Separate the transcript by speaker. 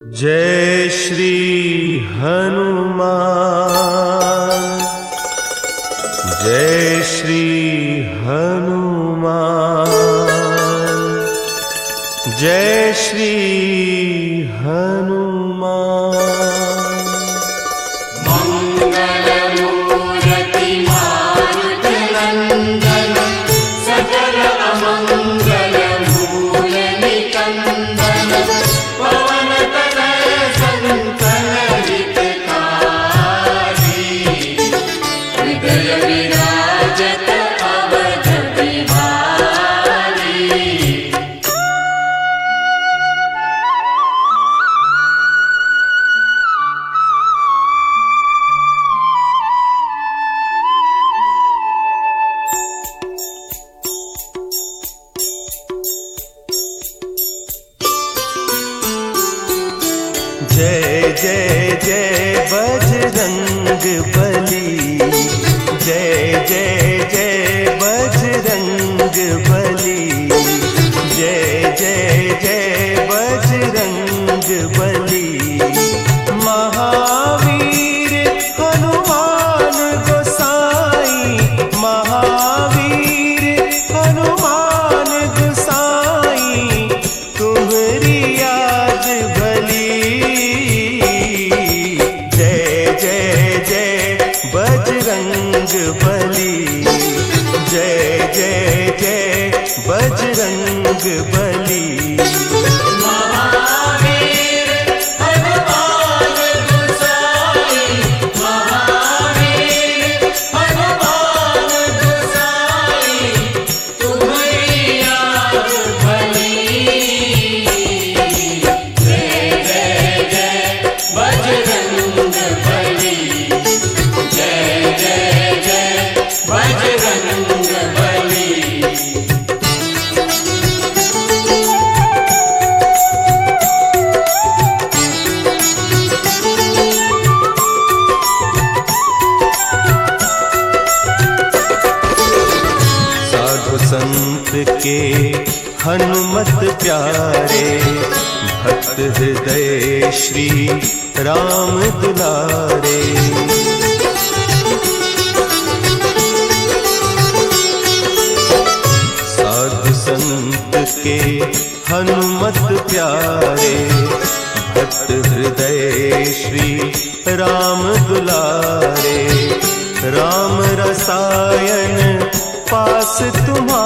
Speaker 1: जय श्री हनुमान, जय श्री हनुमान, जय श्री हनुमान।
Speaker 2: मंगलमूर्ति मारुतनंदन सकल अमंगल मूल निकंदन पवन तनय संतन हितकारी हृदय विराजत अवध बिहारी।
Speaker 1: जय जय जय बजरंग बली, जय जय जय बजरंग बली, जय जय जय बजरंग बली। महावीर हनुमान गोसाई, महावीर हनुमान गोसाई, तुम्हारी याद भली। बजरंग बली, जय जय जय बजरंग बली।
Speaker 2: महावीर हनुमान गोसाई, महावीर हनुमान गोसाई, तुम्हारी याद भली। जय जय जय बजरंग बली, जय जय जय बजरंग बली।
Speaker 1: साधु संत के हनुमत प्यारे, भक्त हृदय श्री राम दुलारे। साधु संत के हनुमत प्यारे, भक्त हृदय श्री राम दुलारे। राम रसायन पास तुम्हारे,